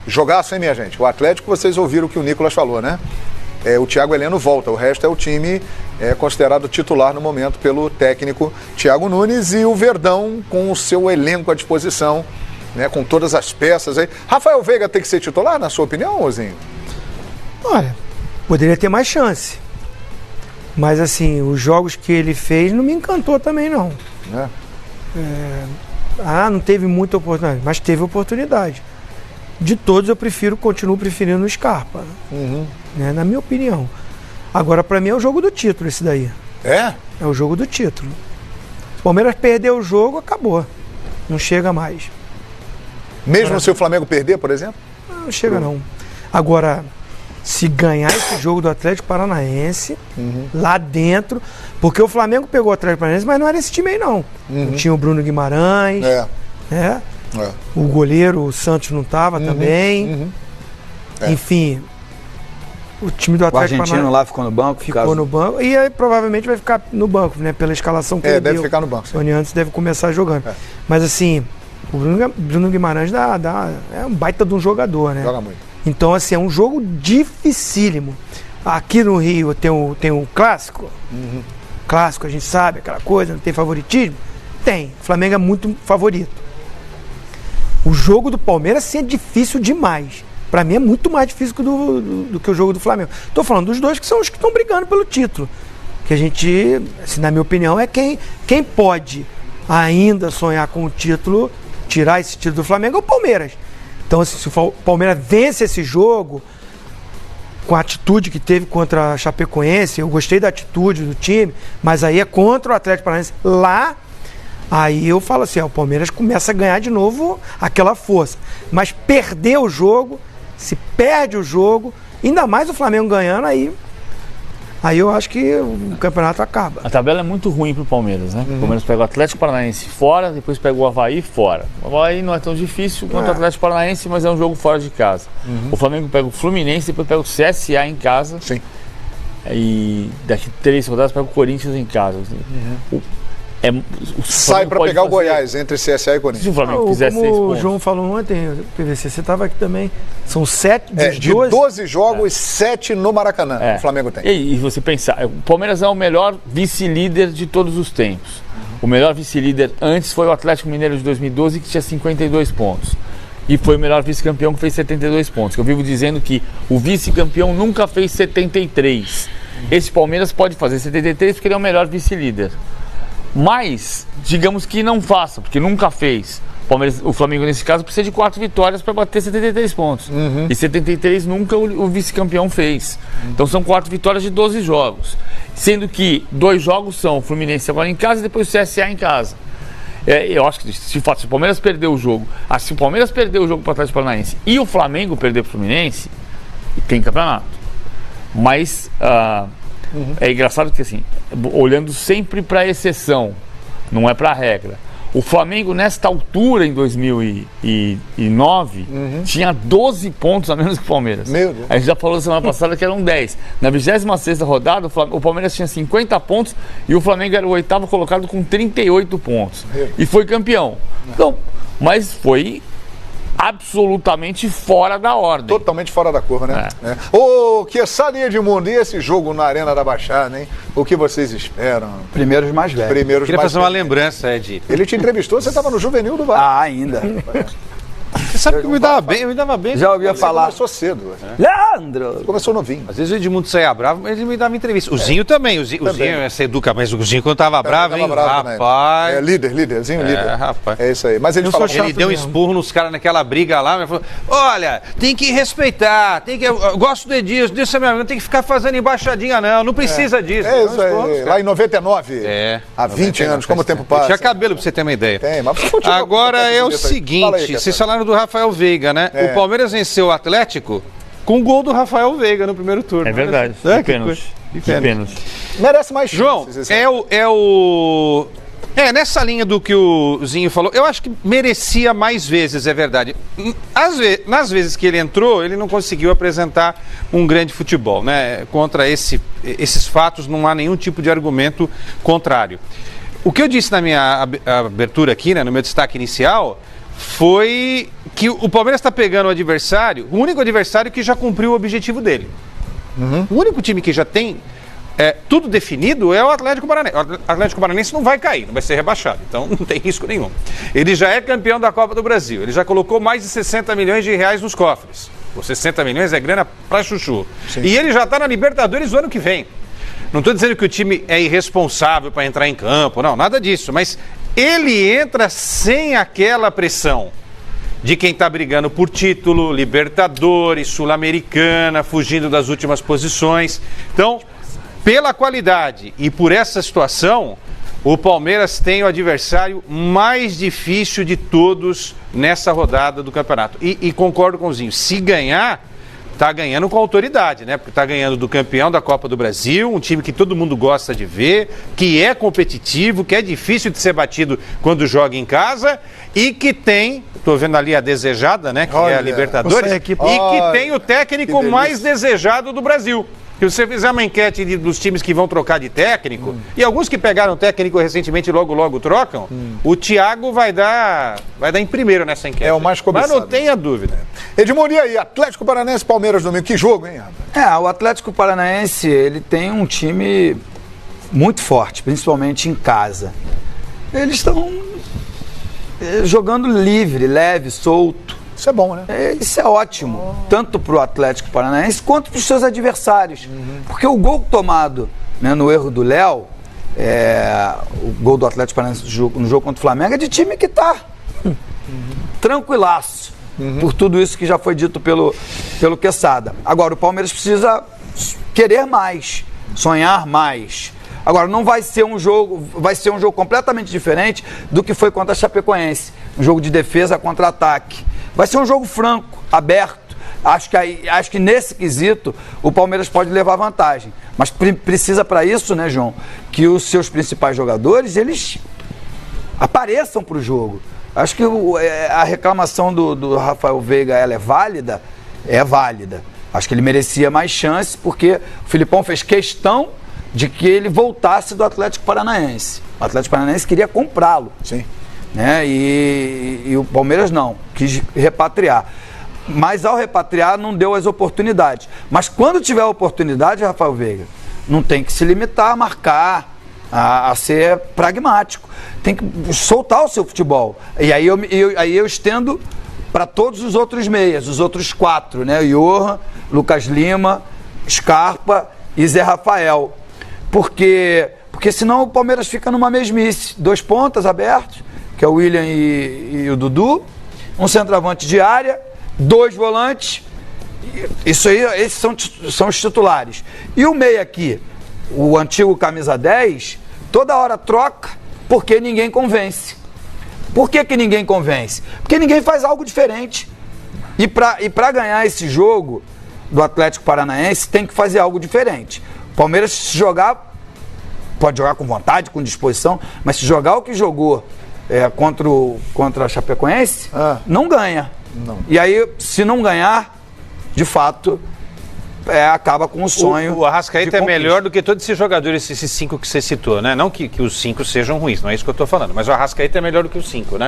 Jogaço, hein, minha gente? O Atlético, vocês ouviram o que o Nicolas falou, né? O Thiago Heleno volta, o resto é o time considerado titular no momento pelo técnico Thiago Nunes e o Verdão com o seu elenco à disposição, né, com todas as peças aí. Rafael Veiga tem que ser titular, na sua opinião, Ozinho? Olha, poderia ter mais chance. Mas assim, os jogos que ele fez não me encantou também, não. Não teve muita oportunidade, mas teve oportunidade. De todos eu continuo preferindo o Scarpa, né, na minha opinião. Agora, para mim é o jogo do título esse daí. É o jogo do título. Se o Palmeiras perder o jogo, acabou. Não chega mais. Mesmo se o Flamengo perder, por exemplo? Não chega não. Agora, se ganhar esse jogo do Atlético Paranaense, lá dentro, porque o Flamengo pegou o Atlético Paranaense, mas não era esse time aí não. Não tinha o Bruno Guimarães, o goleiro, o Santos não estava também. Enfim, o time do Atlético Paranaense... O argentino lá ficou no banco? Ficou no banco e aí, provavelmente vai ficar no banco, né? Pela escalação que ele deve deu. Ficar no banco. O antes deve começar jogando. Mas assim, o Bruno Guimarães é um baita de um jogador, né? Joga muito. Então, assim, é um jogo dificílimo. Aqui no Rio tem um clássico. Clássico, a gente sabe, aquela coisa, não tem favoritismo? Tem. O Flamengo é muito favorito. O jogo do Palmeiras, sim, é difícil demais. Para mim é muito mais difícil do que o jogo do Flamengo. Estou falando dos dois que são os que estão brigando pelo título. Que a gente, assim, na minha opinião, é quem pode ainda sonhar com o título, tirar esse título do Flamengo é o Palmeiras. Então, assim, se o Palmeiras vence esse jogo, com a atitude que teve contra a Chapecoense, eu gostei da atitude do time, mas aí é contra o Atlético Paranaense lá, aí eu falo assim, o Palmeiras começa a ganhar de novo aquela força. Mas perder o jogo, se perde o jogo, ainda mais o Flamengo ganhando, aí eu acho que o campeonato acaba. A tabela é muito ruim pro Palmeiras, né? O Palmeiras pega o Atlético Paranaense fora, depois pega o Avaí fora. O Avaí não é tão difícil quanto o Atlético Paranaense, mas é um jogo fora de casa. O Flamengo pega o Fluminense, depois pega o CSA em casa. Sim. E daqui 3 rodadas pega o Corinthians em casa. Sai para pegar o Goiás entre CSA e Corinthians. Se o Flamengo fizer 6 pontos. O João falou ontem, PVC, você estava aqui também. São 7 de 12 jogos, 7 no Maracanã. O Flamengo tem. E você pensar, o Palmeiras é o melhor vice-líder de todos os tempos. O melhor vice-líder antes foi o Atlético Mineiro de 2012, que tinha 52 pontos. E foi o melhor vice-campeão, que fez 72 pontos. Eu vivo dizendo que o vice-campeão nunca fez 73. Esse Palmeiras pode fazer 73 porque ele é o melhor vice-líder. Mas, digamos que não faça, porque nunca fez. O Flamengo, nesse caso, precisa de 4 vitórias para bater 73 pontos. E 73 nunca o vice-campeão fez. Então são 4 vitórias de 12 jogos. Sendo que 2 jogos são o Fluminense agora em casa e depois o CSA em casa. Eu acho que se o Palmeiras perder o jogo, se o Palmeiras perder o jogo para o Atlético Paranaense e o Flamengo perder para o Fluminense, tem campeonato. Mas... é engraçado que, assim, olhando sempre para a exceção, não é para a regra. O Flamengo, nesta altura, em 2009, tinha 12 pontos a menos que o Palmeiras. Meu Deus. A gente já falou semana passada que eram 10. Na 26ª rodada, o Palmeiras tinha 50 pontos e o Flamengo era o 8º colocado com 38 pontos. E foi campeão. Então, mas foi... absolutamente fora da ordem. Totalmente fora da curva, né? Kessada e Edmundo, e esse jogo na Arena da Baixada, hein? O que vocês esperam? Primeiros mais velhos. Queria fazer uma lembrança, Ed. Ele te entrevistou, você estava no Juvenil do Vasco. Ainda. Você sabe que eu me dava bem. Já ouvia falar. Começou cedo. Leandro! Começou novinho. Às vezes o Edmundo saía bravo, mas ele me dava entrevista. O Zinho também. O Zinho se educa, mas o Zinho quando tava bravo, hein? Rapaz. Líderzinho líder. Rapaz. É isso aí. Mas ele falou ele deu um esporro nos caras naquela briga lá, mas falou: olha, tem que respeitar, eu gosto do Edilson, é meu amigo, não tem que ficar fazendo embaixadinha, não precisa disso. É isso aí. Lá em 99. Há 20 anos, como o tempo passa. Tinha cabelo pra você ter uma ideia. Tem, mas você continua. Agora é o seguinte, vocês falaram do Rafael Veiga, né? O Palmeiras venceu o Atlético com o gol do Rafael Veiga no primeiro turno. É verdade. Que pênalti. Merece mais João, nessa linha do que o Zinho falou, eu acho que merecia mais vezes, é verdade. Nas vezes que ele entrou, ele não conseguiu apresentar um grande futebol, né? Contra esses fatos não há nenhum tipo de argumento contrário. O que eu disse na minha abertura aqui, né, no meu destaque inicial, foi que o Palmeiras está pegando o adversário, o único adversário que já cumpriu o objetivo dele. O único time que já tem tudo definido é o Atlético Paranaense. O Atlético Paranaense não vai cair, não vai ser rebaixado, então não tem risco nenhum. Ele já é campeão da Copa do Brasil, ele já colocou mais de 60 milhões de reais nos cofres. Os 60 milhões é grana pra chuchu. Sim. E ele já está na Libertadores o ano que vem. Não estou dizendo que o time é irresponsável para entrar em campo, não, nada disso, mas ele entra sem aquela pressão de quem está brigando por título, Libertadores, Sul-Americana, fugindo das últimas posições. Então, pela qualidade e por essa situação, o Palmeiras tem o adversário mais difícil de todos nessa rodada do campeonato. E concordo com o Zinho, se ganhar, está ganhando com autoridade, né? Porque está ganhando do campeão da Copa do Brasil, um time que todo mundo gosta de ver, que é competitivo, que é difícil de ser batido quando joga em casa e que tem, estou vendo ali a desejada, né? Que é a Libertadores, e que tem o técnico mais desejado do Brasil. Se você fizer uma enquete dos times que vão trocar de técnico, e alguns que pegaram técnico recentemente logo trocam, o Thiago vai dar em primeiro nessa enquete. É o mais cobiçado. Mas não tenha dúvida. Edmundo, e aí? Atlético Paranaense, Palmeiras domingo. Que jogo, hein? O Atlético Paranaense, ele tem um time muito forte, principalmente em casa. Eles estão jogando livre, leve, solto. Isso é bom, né? Isso é ótimo, tanto para o Atlético Paranaense quanto para os seus adversários. Porque o gol tomado, né, no erro do Léo, o gol do Atlético Paranaense no jogo contra o Flamengo, é de time que está tranquilaço, por tudo isso que já foi dito pelo Quesada. Agora, o Palmeiras precisa querer mais, sonhar mais. Agora, não vai ser um jogo, vai ser um jogo completamente diferente do que foi contra a Chapecoense. Um jogo de defesa contra ataque. Vai ser um jogo franco, aberto. Acho que nesse quesito o Palmeiras pode levar vantagem. Mas precisa para isso, né, João, que os seus principais jogadores, eles apareçam para o jogo. Acho que a reclamação do Rafael Veiga, ela é válida? É válida. Acho que ele merecia mais chance, porque o Filipão fez questão de que ele voltasse do Atlético Paranaense. O Atlético Paranaense queria comprá-lo. Sim. Né? E o Palmeiras não, quis repatriar. Mas ao repatriar não deu as oportunidades. Mas quando tiver a oportunidade, Rafael Veiga, não tem que se limitar a marcar, a ser pragmático. Tem que soltar o seu futebol. E aí eu estendo para todos os outros meias, os outros 4, né? Johan, Lucas Lima, Scarpa e Zé Rafael. Porque senão o Palmeiras fica numa mesmice. 2 pontas abertos, que é o William e o Dudu, um centroavante de área, 2 volantes, isso aí, esses são os titulares. E o meia aqui, o antigo camisa 10, toda hora troca, porque ninguém convence. Por que ninguém convence? Porque ninguém faz algo diferente. E para ganhar esse jogo do Atlético Paranaense, tem que fazer algo diferente. O Palmeiras, se jogar, pode jogar com vontade, com disposição, mas se jogar o que jogou contra a Chapecoense, não ganha. Não. E aí, se não ganhar, de fato, acaba com o sonho. O Arrascaeta é melhor do que todos esses jogadores, esses 5 que você citou, né? Não que os 5 sejam ruins, não é isso que eu estou falando, mas o Arrascaeta é melhor do que os 5, né?